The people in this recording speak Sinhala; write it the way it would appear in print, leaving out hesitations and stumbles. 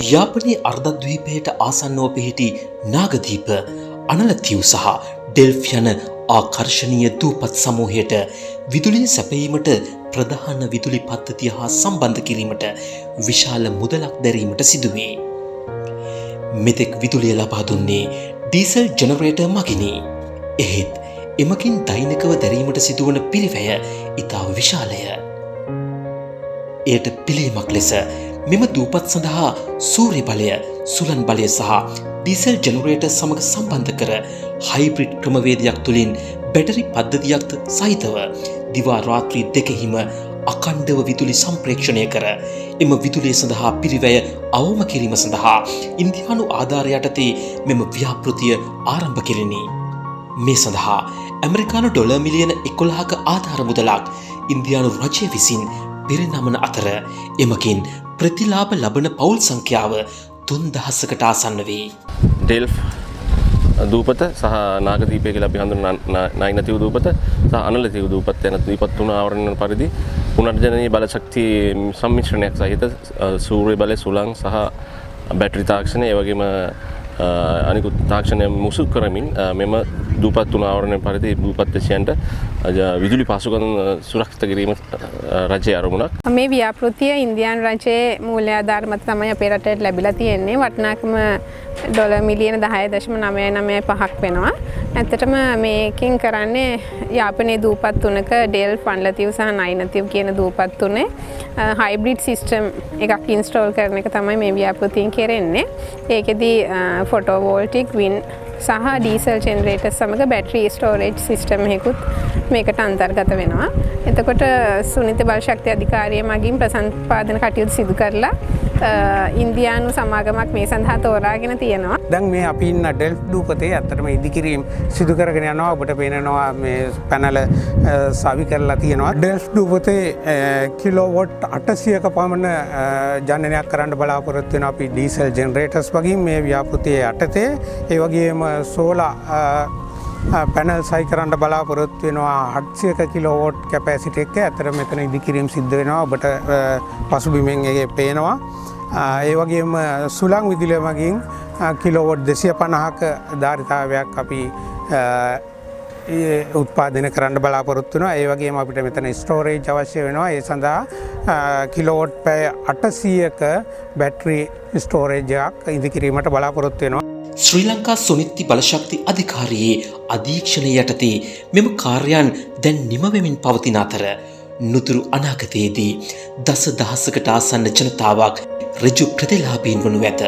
යාපනයේ අර්ධද්වීපයට ආසන්නව පිහිටි නාගදීප, අනලතිව් සහ ඩෙල්ෆ් යන ආකර්ශනීය දූපත් සමූහයට විදුලිය සැපයීමට ප්‍රධාන විදුලි පද්ධතිය හා සම්බන්ධ කිරීමට විශාල මුදලක් දැරීමට සිදුවේ. මෙතෙක් විදුලිය ලබා දුන්නේ ඩීසල් ජෙනරේටර් මගිනි. එහෙත් එමකින් දෛනිකව දැරීමට සිදුවන පිරිවැය ඉතා විශාලය. එයට පිළියමක් ලෙස මෙම දූපත් සඳහා සූර්ය බලය, සුළං බලය සහ ඩීසල් ජෙනරේටර් සමග සම්බන්ධ කර හයිබ්‍රිඩ් ක්‍රමවේදයක් තුළින් බැටරි පද්ධතියක්ද සහිතව දිවා රාත්‍රී දෙකෙහිම අඛණ්ඩව විදුලි සම්ප්‍රේක්ෂණය කර එම විදුලිය සඳහා පිරිවැය අවම කිරීම සඳහා ඉන්දියානු ආධාර යටතේ මෙම ව්‍යාපෘතිය ආරම්භ කෙරිණි. මේ සඳහා ඇමරිකානු ඩොලර් මිලියන 11ක ආධාර මුදලක් ඉන්දියානු රජය විසින් පිරිනමන අතර එමකින් ප්‍රතිලාභ ලබන පවුල් සංඛ්‍යාව 3000කට ආසන්න වේ. ඩෙල්ෆ් දූපත සහ නාගදීපය කියලා අපි හඳුන්වන නයිනතිව් දූපත සහ අනලතිව් දූපත යන දීපත් තුන ආවරණය වන පරිදි පුනර්ජනනීය බල ශක්තිය සම්මිශ්‍රණයක් සහිත සූර්ය බලය, සුළං සහ බැටරි තාක්ෂණය ඒ වගේම අනිකුත් තාක්ෂණය මුසු කරමින් මෙම දූපත් තුන ආවරණය පරිදි දූපත් දේශයන්ට විදුලි පහසුකම් සුරක්ෂිත කිරීම රජයේ අරමුණක්. මේ ව්‍යාපෘතිය ඉන්දියානු රජයේ මූල්‍යාධාර මත තමයි අපේ රටට ලැබිලා තියෙන්නේ. වටිනාකම ඩොලර් මිලියන 10.995ක් වෙනවා. ඇත්තටම මේකෙන් කරන්නේ යාපනයේ දූපත් තුනක ඩෙල්ෆ්, අනලතිව් සහ නයිනතිව් කියන දූපත් තුනේ හයිබ්‍රිඩ් සිස්ටම් එකක් ඉන්ස්ටෝල් කරන එක තමයි මේ ව්‍යාපෘතියෙන් කරන්නේ. ඒකෙදී ෆොටෝවෝල්ටික්, වින්ඩ් සහ ඩීසල් ජෙනරේටර් සමග බැටරි ස්ටෝරේජ් සිස්ටම් එකකුත් මේකට අන්තර්ගත වෙනවා. එතකොට සුනිත බල ශක්ති අධිකාරිය මගින් ප්‍රසම්පාදන කටයුතු සිදු කරලා ඉන්දියානු සමාගමක් මේ සඳහා තෝරාගෙන තියෙනවා. දැන් මේ අපි ඉන්න ඩෙල්ෆ් දූපතේ ඇත්තටම ඉදිකිරීම සිදු කරගෙන යනවා. ඔබට පේනවා මේ පැනල සවි කරලා තියෙනවා. ඩෙල්ෆ් දූපතේ කිලෝවොට් 800ක පමණ ජනනයක් කරන්න බලාපොරොත්තු වෙනවා අපි ඩීසල් ජෙනරේටර්ස් වගේ මේ ව්‍යාපෘතියේ යටතේ. ඒ වගේම සෝලා පැනල් සයි කරන්න බලාපොරොත්තු වෙනවා 700ක කිලෝවොට් කැපැසිටි එක. ඇත්තට මෙතන ඉදිකිරීම සිද්ධ වෙනවා. ඔබට පසුබිමෙන් ඒකේ පේනවා. ඒ වගේම සුළං විදුලිය මගින් කිලෝවොට් 250ක ධාරිතාවයක් අපි උත්පාදනය කරන්න බලාපොරොත්තු වෙනවා. ඒ වගේම අපිට මෙතන ස්ටෝරේජ් අවශ්‍ය වෙනවා. ඒ සඳහා කිලෝවොට් පැය 800ක බැටරි ස්ටෝරේජ් එකක් ඉදිකිරීමට බලාපොරොත්තු වෙනවා. ශ්‍රී ලංකා සොනිත්ති බලශක්ති අධිකාරියේ අධීක්ෂණය යටතේ මෙම කාර්යයන් දැන් නිමවෙමින් පවතින අතර නුදුරු අනාගතයේදී දසදහසකට ආසන්න ජනතාවක් ඍජු ප්‍රතිලාභීන් වනු ඇත.